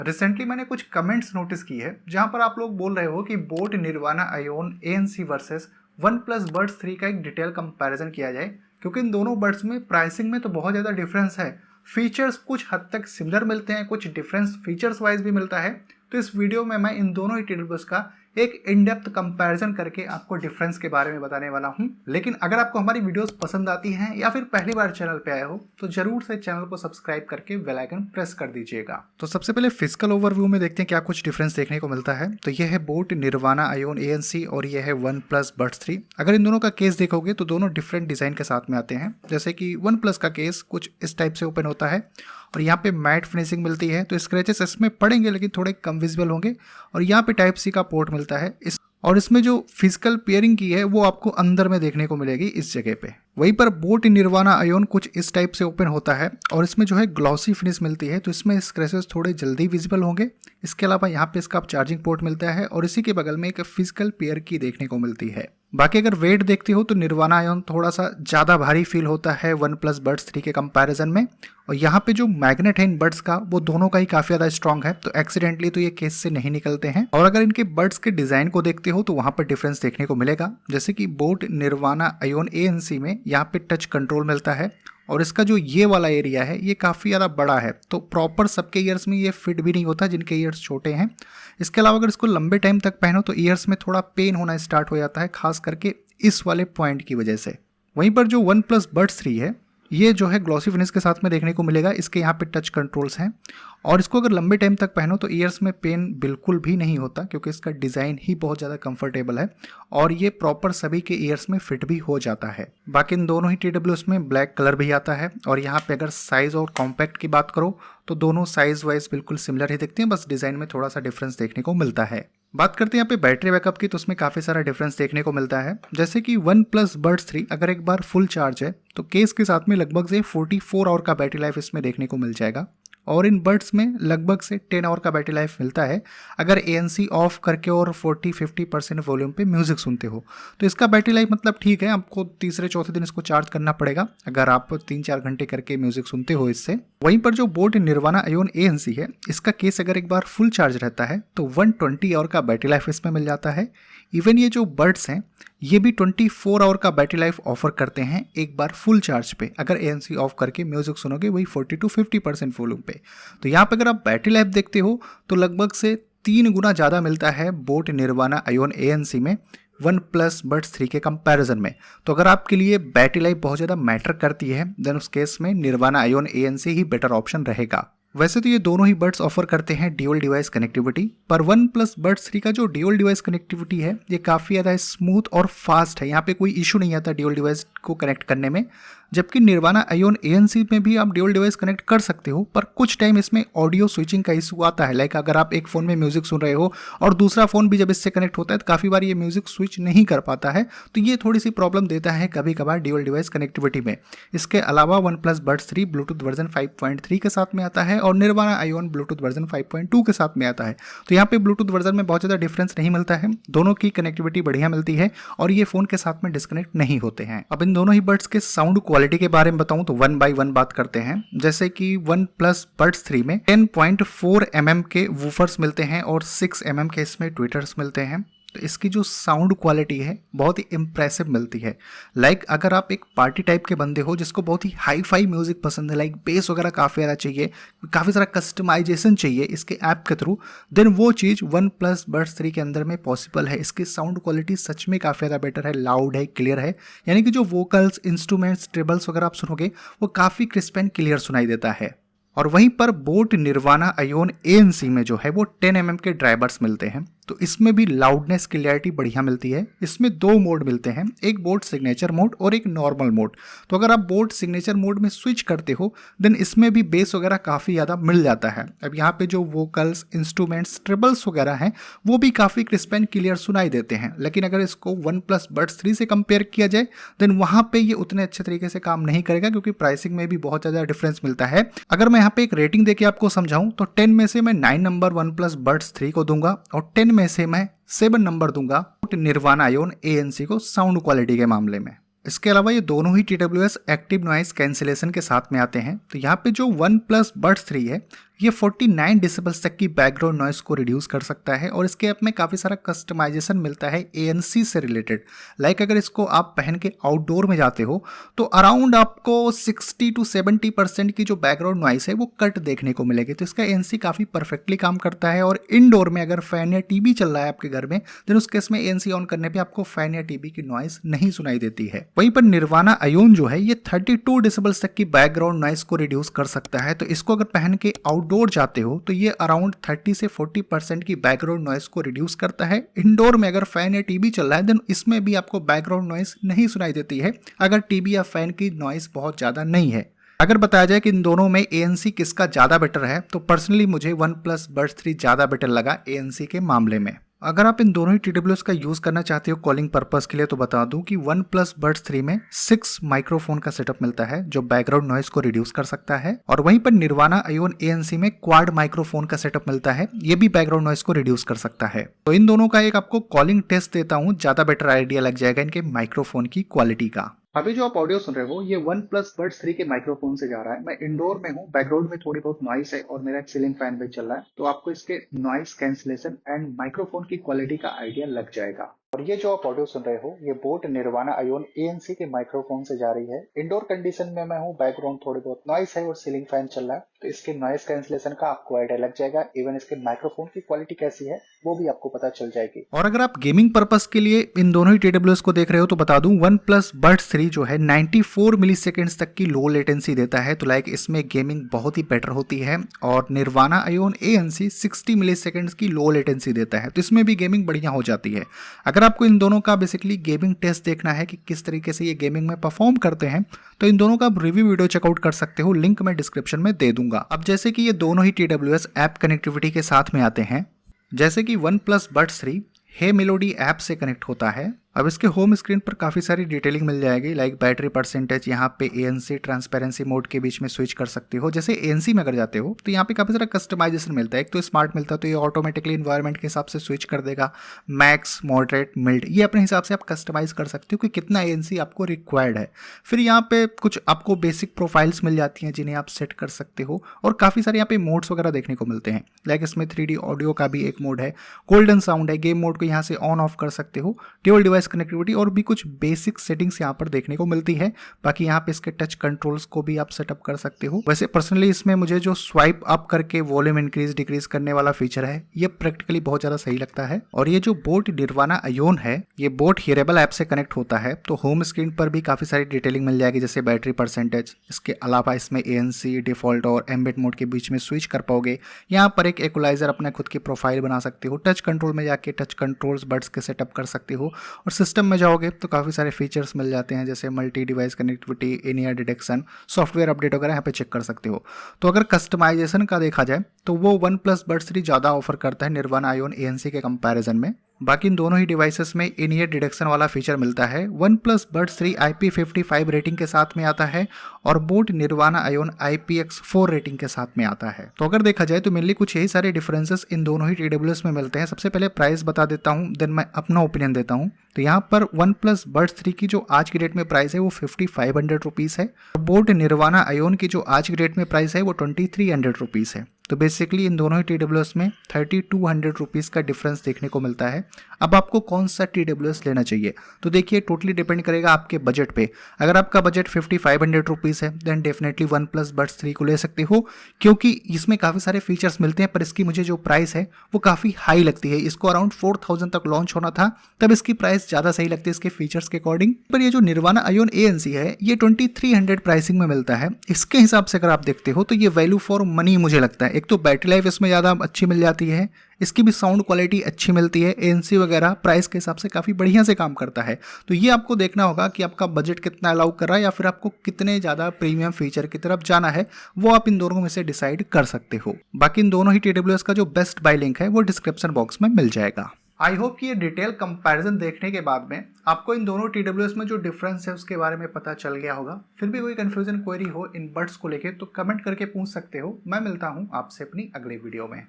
Recently मैंने कुछ comments notice की है जहां पर आप लोग बोल रहे हो कि boAt Nirvana Ion ANC versus OnePlus Buds 3 का एक डिटेल कंपैरिजन किया जाए, क्योंकि इन दोनों बड्स में प्राइसिंग में तो बहुत ज़्यादा डिफरेंस है। फीचर्स कुछ हद तक सिमिलर मिलते हैं, कुछ डिफरेंस फीचर्स वाइज भी मिलता है। तो इस वीडियो में मैं इन दोनों ही टेलीबस का एक इन डेप्थ कंपैरिजन करके आपको डिफरेंस के बारे में बताने वाला हूं। लेकिन अगर आपको हमारी वीडियोस पसंद आती हैं या फिर पहली बार चैनल पे आए हो तो जरूर से चैनल को सब्सक्राइब करके बेल आइकन प्रेस कर दीजिएगा। तो सबसे पहले फिजिकल ओवरव्यू में देखते हैं क्या कुछ डिफरेंस देखने को मिलता है। तो ये है बोट निर्वाणा आयोन ANC और ये है वन प्लस बड्स 3। अगर इन दोनों का केस देखोगे तो दोनों डिफरेंट डिजाइन के साथ में आते हैं। जैसे कि वन प्लस का केस कुछ इस टाइप से ओपन होता है और यहाँ पे मैट फिनिशिंग मिलती है, तो स्क्रैचेस इसमें पड़ेंगे लेकिन थोड़े कम विजिबल होंगे। और यहाँ पे टाइप सी का पोर्ट मिलता है और इसमें जो फिजिकल पेयरिंग की है वो आपको अंदर में देखने को मिलेगी इस जगह पे। वहीं पर बोट निर्वाणा आयोन कुछ इस टाइप से ओपन होता है और इसमें जो है ग्लॉसी फिनिश मिलती है, तो इसमें स्क्रैचेस थोड़े जल्दी विजिबल होंगे। इसके अलावा यहाँ पे इसका चार्जिंग पोर्ट मिलता है और इसी के बगल में एक फिजिकल पेयर की देखने को मिलती है। बाकी अगर वेट देखते हो तो निर्वाणा आयोन थोड़ा सा ज़्यादा भारी फील होता है वन प्लस बड्स 3 के कंपैरिजन में। और यहाँ पे जो मैग्नेट है इन बड्स का वो दोनों का ही काफ़ी ज़्यादा स्ट्रॉन्ग है, तो एक्सीडेंटली तो ये केस से नहीं निकलते हैं। और अगर इनके बड्स के डिज़ाइन को देखते हो तो वहाँ पर डिफरेंस देखने को मिलेगा। जैसे कि बोट निर्वाणा आयोन ANC में यहाँ पे टच कंट्रोल मिलता है और इसका जो ये वाला एरिया है ये काफ़ी ज़्यादा बड़ा है, तो प्रॉपर सबके ईयर्स में ये फिट भी नहीं होता जिनके ईयर्स छोटे हैं। इसके अलावा अगर इसको लंबे टाइम तक पहनो तो ईयर्स में थोड़ा पेन होना स्टार्ट हो जाता है, खास करके इस वाले पॉइंट की वजह से। वहीं पर जो वन प्लस बड्स 3 है ये जो है ग्लॉसी फिनिश के साथ में देखने को मिलेगा। इसके यहाँ पे टच कंट्रोल्स हैं और इसको अगर लंबे टाइम तक पहनो तो ईयर्स में पेन बिल्कुल भी नहीं होता, क्योंकि इसका डिज़ाइन ही बहुत ज़्यादा कंफर्टेबल है और ये प्रॉपर सभी के ईयर्स में फिट भी हो जाता है। बाकी इन दोनों ही TWS में ब्लैक कलर भी आता है। और यहाँ पे अगर साइज़ और कॉम्पैक्ट की बात करो तो दोनों साइज़ वाइज बिल्कुल सिमिलर ही दिखते हैं, बस डिज़ाइन में थोड़ा सा डिफरेंस देखने को मिलता है। बात करते हैं यहाँ पे बैटरी बैकअप की, तो उसमें काफ़ी सारा डिफरेंस देखने को मिलता है। जैसे कि वन प्लस बड्स 3 अगर एक बार फुल चार्ज है तो केस के साथ में लगभग से 44 आवर का बैटरी लाइफ इसमें देखने को मिल जाएगा। और इन बड्स में लगभग से 10 आवर का बैटरी लाइफ मिलता है अगर ANC ऑफ करके और 40-50% वॉल्यूम पे म्यूजिक सुनते हो। तो इसका बैटरी लाइफ मतलब ठीक है, आपको तीसरे चौथे दिन इसको चार्ज करना पड़ेगा अगर आप 3-4 घंटे करके म्यूजिक सुनते हो इससे। वहीं पर जो बोट निर्वाणा आयोन ANC है इसका केस अगर एक बार फुल चार्ज रहता है तो 120 आवर का बैटरी लाइफ इसमें मिल जाता है। इवन ये जो बड्स हैं ये भी 24 आवर का बैटरी लाइफ ऑफर करते हैं एक बार फुल चार्ज पे, अगर ANC ऑफ करके म्यूजिक सुनोगे वही 40-50% वॉल्यूम पे। तो यहाँ पे अगर आप बैटरी लाइफ देखते हो तो लगभग से 3 गुना ज़्यादा मिलता है बोट निर्वाणा आयोन ANC में वन प्लस बड्स 3 के कंपैरिजन में। तो अगर आपके लिए बैटरी लाइफ बहुत ज़्यादा मैटर करती है देन उस केस में निर्वाणा आयोन ANC ही बेटर ऑप्शन रहेगा। वैसे तो ये दोनों ही बड्स ऑफर करते हैं ड्यूल डिवाइस कनेक्टिविटी, पर वन प्लस बड्स 3 का जो ड्यूल डिवाइस कनेक्टिविटी है ये काफ़ी ज़्यादा स्मूथ और फास्ट है। यहाँ पे कोई इशू नहीं आता ड्यूल डिवाइस को कनेक्ट करने में। जबकि निर्वाणा आयोन ANC में भी आप ड्यूल डिवाइस कनेक्ट कर सकते हो, पर कुछ टाइम इसमें ऑडियो स्विचिंग का इशू आता है। लाइक अगर आप एक फ़ोन में म्यूजिक सुन रहे हो और दूसरा फ़ोन भी जब इससे कनेक्ट होता है तो काफ़ी बार ये म्यूजिक स्विच नहीं कर पाता है, तो ये थोड़ी सी प्रॉब्लम देता है कभी कभार ड्यूल डिवाइस कनेक्टिविटी में। इसके अलावा one plus Buds 3 Bluetooth version 5.3 के साथ में आता है और निर्वाणा आयोन ब्लूटूथ वर्जन 5.2 के साथ में आता है। तो यहाँ पे ब्लूटूथ वर्जन में बहुत ज़्यादा डिफरेंस नहीं मिलता है, दोनों की कनेक्टिविटी बढ़िया मिलती है और ये फ़ोन के साथ में डिस्कनेक्ट नहीं होते हैं। अब इन दोनों ही बड्स के साउंड क्वालिटी के बारे में बताऊं तो वन बाय वन बात करते हैं। जैसे कि वन प्लस बड्स 3 में 10.4 mm के वूफर्स मिलते हैं और 6 mm के इसमें ट्विटर्स मिलते हैं। तो इसकी जो साउंड क्वालिटी है बहुत ही इम्प्रेसिव मिलती है। लाइक अगर आप एक पार्टी टाइप के बंदे हो जिसको बहुत ही हाई फाई म्यूजिक पसंद है, लाइक बेस वगैरह काफ़ी ज़्यादा चाहिए, काफ़ी सारा कस्टमाइजेशन चाहिए इसके ऐप के थ्रू, देन वो चीज़ वन प्लस बड्स 3 के अंदर में पॉसिबल है। इसकी साउंड क्वालिटी सच में काफ़ी ज़्यादा बेटर है, लाउड है, क्लियर है। यानी कि जो वोकल्स, इंस्ट्रूमेंट्स, ट्रिबल्स वगैरह आप सुनोगे वो काफ़ी क्रिस्प एंड क्लियर सुनाई देता है। और वहीं पर बोट निर्वाणा आयोन ANC में जो है वो 10 mm के ड्राइवर्स मिलते हैं, तो इसमें भी लाउडनेस क्लियरिटी बढ़िया मिलती है। इसमें 2 मोड मिलते हैं, एक बोट सिग्नेचर मोड और एक नॉर्मल मोड। तो अगर आप बोट सिग्नेचर मोड में स्विच करते हो देन इसमें भी बेस वगैरह काफ़ी ज़्यादा मिल जाता है। अब यहाँ पे जो वोकल्स, इंस्ट्रूमेंट्स, ट्रिबल्स वगैरह हैं वो भी काफ़ी क्रिस्प एंड क्लियर सुनाई देते हैं। लेकिन अगर इसको वन प्लस बड्स 3 से कंपेयर किया जाए देन वहाँ पे ये उतने अच्छे तरीके से काम नहीं करेगा, क्योंकि प्राइसिंग में भी बहुत ज़्यादा डिफरेंस मिलता है। अगर मैं यहाँ पे एक रेटिंग देके आपको समझाऊं तो 10 में से मैं 9 नंबर वन प्लस बड्स 3 को दूंगा और 10 में से मैं 7 नंबर दूंगा निर्वाणा आयोन ANC को साउंड क्वालिटी के मामले में। इसके अलावा ये दोनों ही TWS एक्टिव नॉइस कैंसिलेशन के साथ में आते हैं। तो यहाँ पे जो वन प्लस बड्स 3 है ये 49 डेसिबल्स तक की बैकग्राउंड नॉइस को रिड्यूस कर सकता है और इसके ऐप में काफ़ी सारा कस्टमाइजेशन मिलता है ANC से रिलेटेड। लाइक अगर इसको आप पहन के आउटडोर में जाते हो तो अराउंड आपको 60 to 70% की जो बैकग्राउंड नॉइस है वो कट देखने को मिलेगी। तो इसका ANC काफ़ी परफेक्टली काम करता है। और इनडोर में अगर फैन या टीवी चल रहा है आपके घर में, देन उस केस में ANC ऑन करने पे आपको फैन या टीवी की नॉइस नहीं सुनाई देती है। वहीं पर निर्वाणा आयोन जो है ये 32 डेसिबल्स तक की बैकग्राउंड नॉइस को रिड्यूस कर सकता है। तो इसको अगर पहन के आउटडोर जाते हो तो ये अराउंड 30 से 40% की बैकग्राउंड नॉइस को रिड्यूस करता है। इंडोर में अगर फैन या टीवी चल रहा है देन इसमें भी आपको बैकग्राउंड नॉइस नहीं सुनाई देती है, अगर टीवी या फैन की नॉइस बहुत ज़्यादा नहीं है। अगर बताया जाए कि इन दोनों में ANC किसका ज़्यादा बेटर है, तो पर्सनली मुझे OnePlus Buds 3 ज़्यादा बेटर लगा ANC के मामले में। अगर आप इन दोनों ही TWS का यूज़ करना चाहते हो कॉलिंग पर्पस के लिए, तो बता दूं कि OnePlus Buds 3 में 6 माइक्रोफोन का सेटअप मिलता है जो बैकग्राउंड नॉइस को रिड्यूस कर सकता है। और वहीं पर निर्वाणा आयोन ANC में क्वाड माइक्रोफोन का सेटअप मिलता है, ये भी बैकग्राउंड नॉइस को रिड्यूस कर सकता है। तो इन दोनों का एक आपको कॉलिंग टेस्ट देता हूँ, ज़्यादा बेटर आइडिया लग जाएगा इनके माइक्रोफोन की क्वालिटी का। अभी जो आप ऑडियो सुन रहे हो ये OnePlus Buds 3 के माइक्रोफोन से जा रहा है। मैं इंडोर में हूँ, बैकग्राउंड में थोड़ी बहुत नॉइस है और मेरा एक सीलिंग फैन भी चल रहा है, तो आपको इसके नॉइस कैंसिलेशन एंड माइक्रोफोन की क्वालिटी का आइडिया लग जाएगा। और ये जो आप ऑडियो सुन रहे हो ये बोट निर्वाणा आयोन ANC के माइक्रोफोन से जा रही है। इंडोर कंडीशन में मैं हूँ, बैकग्राउंड थोड़ी बहुत नॉइस है और सीलिंग फैन चल रहा है, तो इसके नॉइस कैंसिलेशन का आपको आइडिया लग जाएगा। इवन इसके माइक्रोफोन की क्वालिटी कैसी है वो भी आपको पता चल जाएगी। और अगर आप गेमिंग पर्पस के लिए इन दोनों ही TWS को देख रहे हो तो बता दूं OnePlus Buds 3 जो है 94 मिली सेकेंड्स तक की लो लेटेंसी देता है, तो लाइक इसमें गेमिंग बहुत ही बेटर होती है। और निर्वाणा आयोन ANC 60 मिली सेकेंड्स की लो लेटेंसी देता है, तो इसमें भी गेमिंग बढ़िया हो जाती है। अगर आपको इन दोनों का बेसिकली गेमिंग टेस्ट देखना है कि किस तरीके से ये गेमिंग में परफॉर्म करते हैं, तो इन दोनों का आप रिव्यू वीडियो चेकआउट कर सकते हो, लिंक मैं डिस्क्रिप्शन में दे दूंगा। अब जैसे कि ये दोनों ही TWS ऐप कनेक्टिविटी के साथ में आते हैं, जैसे कि OnePlus Buds 3 हे मेलोडी ऐप से कनेक्ट होता है। अब इसके होम स्क्रीन पर काफ़ी सारी डिटेलिंग मिल जाएगी, लाइक बैटरी परसेंटेज, यहाँ पे ANC ट्रांसपेरेंसी मोड के बीच में स्विच कर सकते हो। जैसे ANC में अगर जाते हो तो यहाँ पे काफ़ी सारा कस्टमाइजेशन मिलता है। एक तो स्मार्ट मिलता है, तो ये ऑटोमेटिकली इन्वायरमेंट के हिसाब से स्विच कर देगा। मैक्स, मॉडरेट, मिल्ड, ये अपने हिसाब से आप कस्टमाइज कर सकते हो कि कितना ANC आपको रिक्वायर्ड है। फिर यहाँ पे कुछ आपको बेसिक प्रोफाइल्स मिल जाती हैं जिन्हें आप सेट कर सकते हो, और काफ़ी सारे यहाँ पे मोड्स वगैरह देखने को मिलते हैं। लाइक इसमें 3D ऑडियो का भी एक मोड है, गोल्डन साउंड है, गेम मोड को यहाँ से ऑन ऑफ कर सकते हो, ड्यूअल डिवाइस कनेक्टिविटी और भी कुछ बेसिक सेटिंग्स यहाँ पर देखने को मिलती है। बाकी यहाँ पे इसके टच कंट्रोल्स को भी आप सेटअप कर सकते हो। वैसे पर्सनली इसमें मुझे जो स्वाइप अप करके वॉल्यूम इंक्रीज डिक्रीज करने वाला फीचर है ये प्रैक्टिकली बहुत ज़्यादा सही लगता है। और ये जो बोट निर्वाणा आयोन है ये बोट हियरेबल ऐप से कनेक्ट होता है, तो होम स्क्रीन पर भी काफ़ी सारी डिटेलिंग मिल जाएगी, जैसे बैटरी परसेंटेज। इसके अलावा इसमें ANC, डिफॉल्ट और एम्बेड मोड के बीच में स्विच कर पाओगे। यहाँ पर एक इक्वलाइजर अपने खुद की प्रोफाइल बना सकते हो। टच कंट्रोल में जाके टच कंट्रोल्स बड्स के सेटअप कर सकते हो। और सिस्टम में जाओगे तो काफ़ी सारे फीचर्स मिल जाते हैं, जैसे मल्टी डिवाइस कनेक्टिविटी, इन ईयर डिटेक्शन, सॉफ्टवेयर अपडेट वगैरह यहाँ पे चेक कर सकते हो। तो अगर कस्टमाइजेशन का देखा जाए तो वो OnePlus Buds 3 ज़्यादा ऑफर करता है निर्वाणा आयोन ANC के कंपैरिजन में। बाकी इन दोनों ही डिवाइसेस में इन ईयर डिटेक्शन वाला फीचर मिलता है। OnePlus Buds 3 IP55 रेटिंग के साथ में आता है और boat Nirvana ion IPX4 rating के साथ में आता है। तो अगर देखा जाए तो मेनली कुछ यही सारे डिफरेंसेस इन दोनों ही TWS में मिलते हैं। सबसे पहले प्राइस बता देता हूँ, देन मैं अपना ओपिनियन देता हूँ। तो यहाँ पर OnePlus Buds 3 की जो आज की डेट में प्राइस है वो 5500 रुपीज़ है। बोट निर्वाणा आयोन की जो आज की डेट में प्राइस है वो 2300 रुपीज़ है। तो बेसिकली इन दोनों ही TWS में 3200 रुपीज़ का डिफरेंस देखने को मिलता है। अब आपको कौन सा TWS लेना चाहिए, तो देखिए टोटली डिपेंड करेगा आपके बजट पे। अगर आपका बजट 5500 रुपीज़ है देन डेफिनेटली OnePlus Buds 3 को ले सकते हो, क्योंकि इसमें काफ़ी सारे फीचर्स मिलते हैं। पर इसकी मुझे जो प्राइस है वो काफ़ी हाई लगती है। इसको अराउंड 4000 तक लॉन्च होना था, तब इसकी प्राइस ज़्यादा सही लगती है इसके फीचर्स के अकॉर्डिंग। पर ये जो निर्वाणा आयोन ANC है ये 2300 प्राइसिंग में मिलता है। इसके हिसाब से अगर आप देखते हो तो ये वैल्यू फॉर मनी मुझे लगता है। एक तो बैटरी लाइफ इसमें ज़्यादा अच्छी मिल जाती है, इसकी भी साउंड क्वालिटी अच्छी मिलती है, ANC वगैरह प्राइस के हिसाब से काफ़ी बढ़िया से काम करता है। तो ये आपको देखना होगा कि आपका बजट कितना अलाउ कर रहा है या फिर आपको कितने ज़्यादा प्रीमियम फीचर की तरफ जाना है, वो आप इन दोनों में से डिसाइड कर सकते हो। बाकी इन दोनों ही TWS का जो बेस्ट बाय लिंक है वो डिस्क्रिप्शन बॉक्स में मिल जाएगा। आई होप कि ये डिटेल कंपैरिजन देखने के बाद में आपको इन दोनों TWS में जो डिफरेंस है उसके बारे में पता चल गया होगा। फिर भी कोई कंफ्यूजन क्वेरी हो इन बड्स को लेके तो कमेंट करके पूछ सकते हो। मैं मिलता हूँ आपसे अपनी अगली वीडियो में।